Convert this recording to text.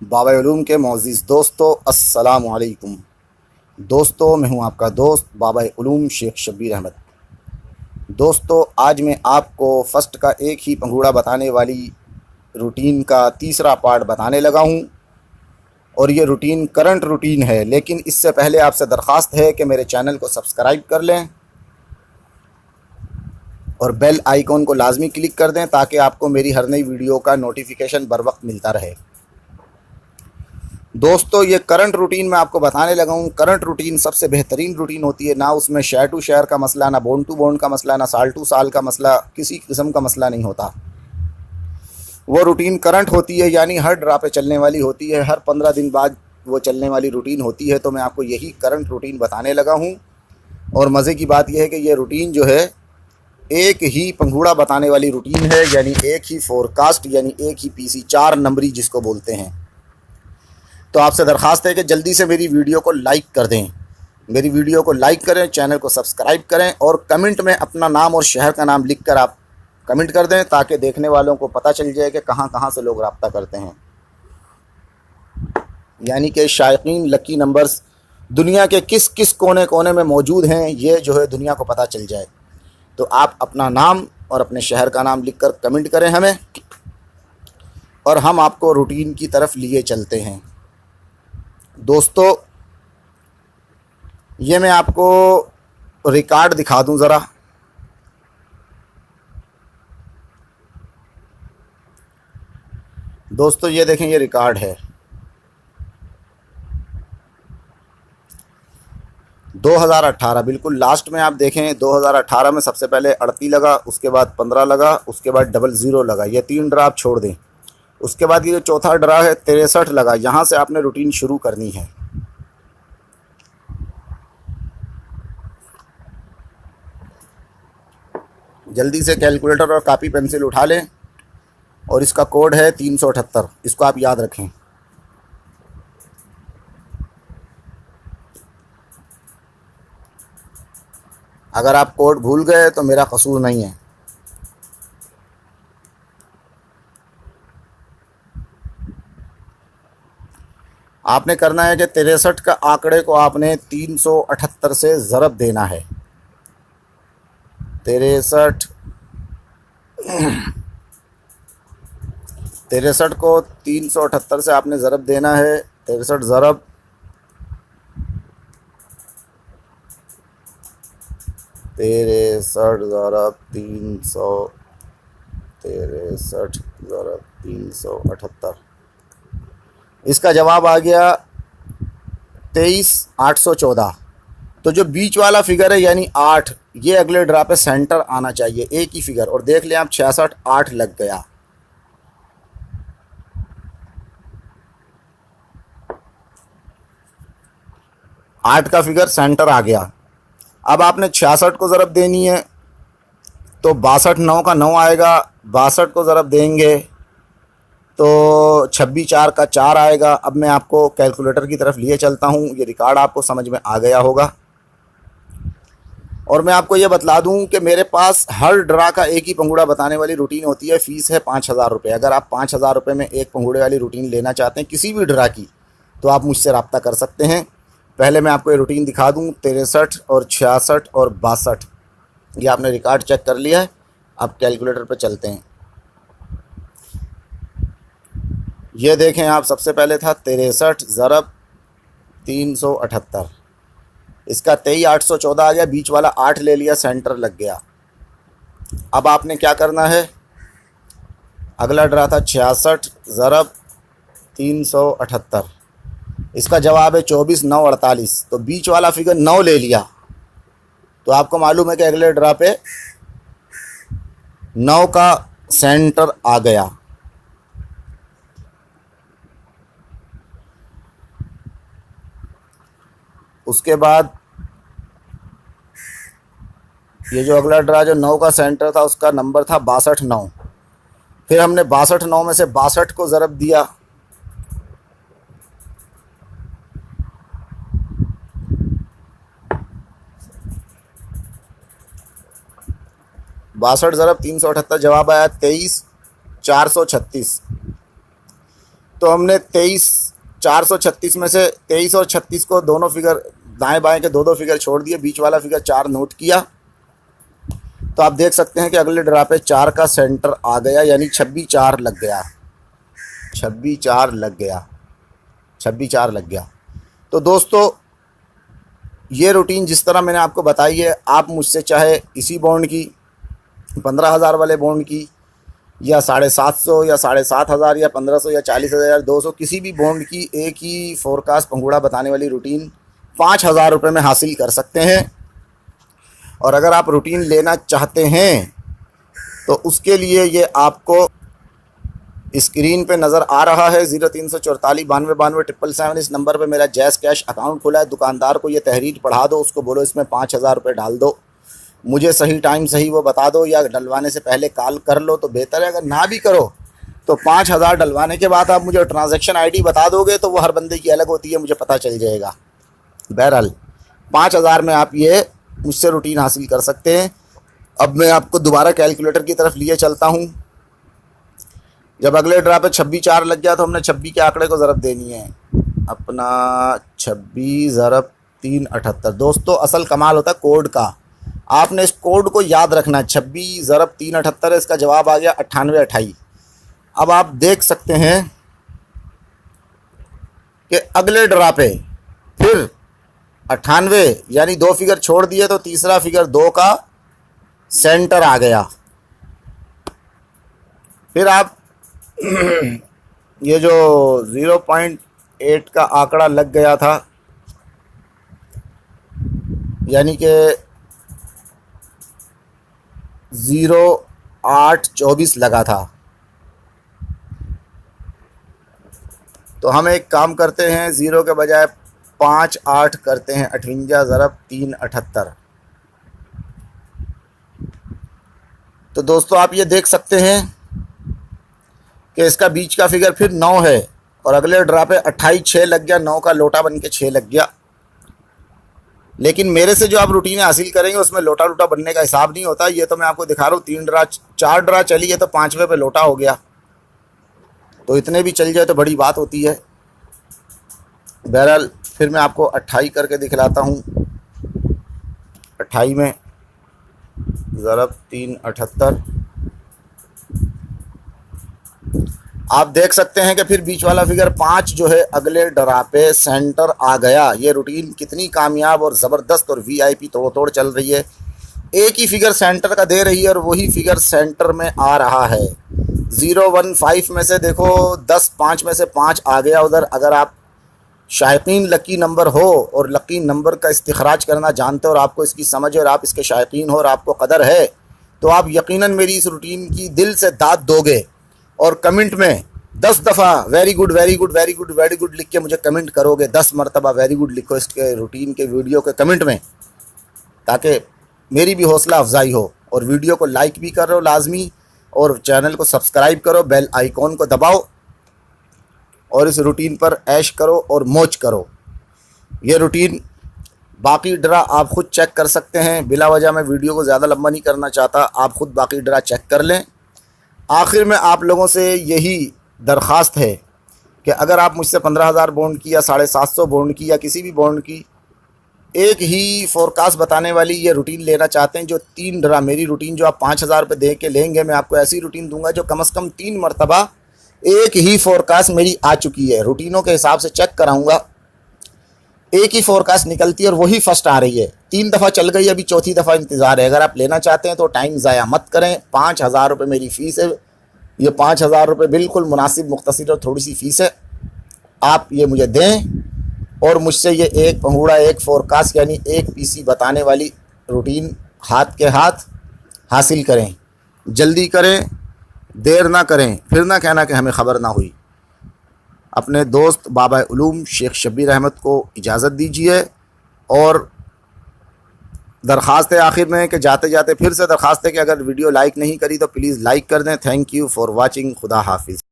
बाबा उलूम के मोअज़्ज़िज़ दोस्तों, अस्सलामु अलैकुम। दोस्तों, मैं हूं आपका दोस्त बाबा उलूम शेख शब्बीर अहमद। दोस्तों, आज मैं आपको फ़र्स्ट का एक ही पंघूड़ा बताने वाली रूटीन का तीसरा पार्ट बताने लगा हूं। और ये रूटीन करंट रूटीन है, लेकिन इससे पहले आपसे दरख्वास्त है कि मेरे चैनल को सब्सक्राइब कर लें और बेल आइकॉन को लाजमी क्लिक कर दें ताकि आपको मेरी हर नई वीडियो का नोटिफिकेशन बर वक्त मिलता रहे। दोस्तों, ये करंट रूटीन मैं आपको बताने लगा हूँ। करंट रूटीन सबसे बेहतरीन रूटीन होती है। ना उसमें शेयर टू शेयर का मसला, ना बॉन्ड टू बॉन्ड का मसला, ना साल टू साल का मसला, किसी किस्म का मसला नहीं होता। वो रूटीन करंट होती है, यानी हर ड्रा पे चलने वाली होती है। हर 15 दिन बाद वो चलने वाली रूटीन होती है। तो मैं आपको यही करंट रूटीन बताने लगा हूँ। और मज़े की बात यह है कि ये रूटीन जो है एक ही पंघूड़ा बताने वाली रूटीन है, यानी एक ही फोरकास्ट, यानी एक ही पीसी, 4 नंबरी जिसको बोलते हैं। तो आपसे दरख्वास्त है कि जल्दी से मेरी वीडियो को लाइक कर दें। मेरी वीडियो को लाइक करें, चैनल को सब्सक्राइब करें और कमेंट में अपना नाम और शहर का नाम लिखकर आप कमेंट कर दें ताकि देखने वालों को पता चल जाए कि कहां कहां से लोग रब्ता करते हैं। यानी कि शायकीन लकी नंबर्स दुनिया के किस किस कोने कोने में मौजूद हैं, ये जो है दुनिया को पता चल जाए। तो आप अपना नाम और अपने शहर का नाम लिखकर कमेंट करें हमें, और हम आपको रूटीन की तरफ लिए चलते हैं। दोस्तों, ये मैं आपको रिकॉर्ड दिखा दूं ज़रा। दोस्तों, ये देखें, ये रिकॉर्ड है 2018, बिल्कुल लास्ट में। आप देखें 2018 में सबसे पहले 38 लगा, उसके बाद 15 लगा, उसके बाद 00 लगा। ये 3 ड्रा आप छोड़ दें। उसके बाद ये जो चौथा ड्रा है 63 लगा। यहाँ से आपने रूटीन शुरू करनी है। जल्दी से कैलकुलेटर और कापी पेंसिल उठा लें और इसका कोड है 378। इसको आप याद रखें। अगर आप कोड भूल गए तो मेरा कसूर नहीं है। आपने करना है कि 63 का आंकड़े को आपने 378 से ज़रब देना है। 63 को 378 से आपने ज़रब देना है। 63 ज़रब 378। इसका जवाब आ गया 23,814। तो जो बीच वाला फिगर है यानी 8, ये अगले ड्रा पे सेंटर आना चाहिए, एक ही फिगर। और देख लें आप 66 8 लग गया। आठ का फिगर सेंटर आ गया। अब आपने 66 को ज़रब देनी है तो 62 9 का 9 आएगा। 62 को ज़रब देंगे तो 26 4 का 4 आएगा। अब मैं आपको कैलकुलेटर की तरफ लिए चलता हूँ। ये रिकॉर्ड आपको समझ में आ गया होगा। और मैं आपको ये बतला दूं कि मेरे पास हर ड्रा का एक ही पंघूड़ा बताने वाली रूटीन होती है। फ़ीस है 5,000 रुपये। अगर आप 5,000 रुपये में एक पंघूड़े वाली रूटीन लेना चाहते हैं किसी भी ड्रा की, तो आप मुझसे रब्ता कर सकते हैं। पहले मैं आपको ये रूटीन दिखा दूं। 63 और 66 और 62, ये आपने रिकॉर्ड चेक कर लिया है। अब कैलकुलेटर पे चलते हैं। ये देखें आप, सबसे पहले था 63 ज़रब 378। इसका 23,814 आ गया। बीच वाला 8 ले लिया, सेंटर लग गया। अब आपने क्या करना है, अगला ड्रा था 66 ज़रब 378। इसका जवाब है 24 9 48। तो बीच वाला फिगर 9 ले लिया। तो आपको मालूम है कि अगले ड्रा पे 9 का सेंटर आ गया। उसके बाद ये जो अगला ड्रा जो 9 का सेंटर था उसका नंबर था 62 9। फिर हमने 62 9 में से 62 को ज़रब दिया। बासठ ज़रब 378, जवाब आया 23,436। तो हमने 23,436 में से 23 और 36 को दोनों फिगर दाएं बाएं के दो फिगर छोड़ दिए, बीच वाला फिगर 4 नोट किया। तो आप देख सकते हैं कि अगले ड्रा पे 4 का सेंटर आ गया, यानी 26-4 लग गया, 26-4 लग गया, 26-4 लग गया। तो दोस्तों ये रूटीन जिस तरह मैंने आपको बताई है, आप मुझसे चाहे इसी बॉन्ड की 15,000 वाले बॉन्ड की या 750 या 7,500 या 1500 या 40,000 200 किसी भी बॉन्ड की एक ही फोरकास्ट पंगुड़ा बताने वाली रूटीन 5,000 रुपये में हासिल कर सकते हैं। और अगर आप रूटीन लेना चाहते हैं तो उसके लिए ये आपको स्क्रीन पे नज़र आ रहा है 0344 92 777 इस नंबर पे मेरा जैज़ कैश अकाउंट खुला है। दुकानदार को ये तहरीर पढ़ा दो, उसको बोलो इसमें 5,000 रुपये डाल दो, मुझे सही टाइम सही वो बता दो, या डलवाने से पहले कॉल कर लो तो बेहतर है। अगर ना भी करो तो 5,000 डलवाने के बाद आप मुझे ट्रांजैक्शन आईडी बता दोगे तो वो हर बंदे की अलग होती है, मुझे पता चल जाएगा। बहरहाल 5,000 में आप ये मुझसे रूटीन हासिल कर सकते हैं। अब मैं आपको दोबारा कैलकुलेटर की तरफ लिए चलता हूँ। जब अगले ड्रा पे 26-4 लग गया तो हमने 26 के आंकड़े को ज़रब देनी है, अपना 26 ज़रब 378। दोस्तों असल कमाल होता है कोड का, आपने इस कोड को याद रखना है। 26 ज़रब 378 है, इसका जवाब आ गया 9828। अब आप देख सकते हैं कि अगले ड्रा पे फिर 98 यानी 2 फिगर छोड़ दिए तो तीसरा फिगर 2 का सेंटर आ गया। फिर आप ये जो 0.8 का आंकड़ा लग गया था, यानी कि 0.824 लगा था, तो हम एक काम करते हैं, 0 के बजाय 5-8 करते हैं, 58 ज़रब 378। तो दोस्तों आप ये देख सकते हैं कि इसका बीच का फिगर फिर 9 है और अगले ड्रा पे 28-6 लग गया, 9 का लोटा बन के 6 लग गया। लेकिन मेरे से जो आप रूटीन हासिल करेंगे उसमें लोटा लोटा बनने का हिसाब नहीं होता। ये तो मैं आपको दिखा रहा हूँ, 4 ड्रा चली है तो 5वें पे लोटा हो गया, तो इतने भी चल जाए तो बड़ी बात होती है। बहरहाल फिर मैं आपको 28 करके दिखलाता हूँ। 28 में ज़रब 378 आप देख सकते हैं कि फिर बीच वाला फिगर 5 जो है अगले ड्रा पे सेंटर आ गया। ये रूटीन कितनी कामयाब और ज़बरदस्त और वीआईपी तोड़ तोड़ चल रही है। एक ही फिगर सेंटर का दे रही है और वही फिगर सेंटर में आ रहा है। 015 में से देखो 5 में से 5 आ गया उधर। अगर आप शायकीन लकी नंबर हो और लकी नंबर का इस्तिखराज करना जानते हो और आपको इसकी समझ और आप इसके शायकीन हो और आपको कदर है, तो आप यकीनन मेरी इस रूटीन की दिल से दाद दोगे और कमेंट में 10 दफ़ा very good very good very good very good लिख के मुझे कमेंट करोगे। 10 मरतबा वेरी गुड लिखो इसके रूटीन के वीडियो के कमेंट में, ताकि मेरी भी हौसला अफजाई हो। और वीडियो को लाइक भी करो लाजमी, और चैनल को सब्सक्राइब करो, बेल आइकॉन को दबाओ और इस रूटीन पर ऐश करो और मौज करो। ये रूटीन बाकी ड्रा आप ख़ुद चेक कर सकते हैं। बिला वजह मैं वीडियो को ज़्यादा लंबा नहीं करना चाहता, आप ख़ुद बाकी ड्रा चेक कर लें। आखिर में आप लोगों से यही दरख्वास्त है कि अगर आप मुझसे 15,000 बॉन्ड की या 750 बॉन्ड की या किसी भी बॉन्ड की एक ही फोरकास्ट बताने वाली ये रूटीन लेना चाहते हैं, जो 3 ड्रा मेरी रूटीन जो आप 5,000 रुपये दे के लेंगे, मैं आपको ऐसी रूटीन दूंगा जो कम से कम 3 मरतबा एक ही फोरकास्ट मेरी आ चुकी है। रूटीनों के हिसाब से चेक कराऊंगा, एक ही फोरकास्ट निकलती है और वही फर्स्ट आ रही है। 3 दफ़ा चल गई, अभी 4थी दफ़ा इंतज़ार है। अगर आप लेना चाहते हैं तो टाइम ज़ाया मत करें। 5,000 रुपये मेरी फ़ीस है। ये 5,000 रुपये बिल्कुल मुनासिब, मुख्तसर और थोड़ी सी फ़ीस है। आप ये मुझे दें और मुझसे ये एक पंगूड़ा, एक फोरकास्ट यानी एक पीसी बताने वाली रूटीन हाथ के हाथ हासिल करें। जल्दी करें, देर ना करें, फिर ना कहना कि हमें ख़बर ना हुई। अपने दोस्त बाबा उलूम शेख शब्बीर अहमद को इजाज़त दीजिए। और दरख्वास्त है आखिर में कि जाते जाते फिर से दरख्वास्त है कि अगर वीडियो लाइक नहीं करी तो प्लीज़ लाइक कर दें। Thank you for watching. खुदा हाफिज़।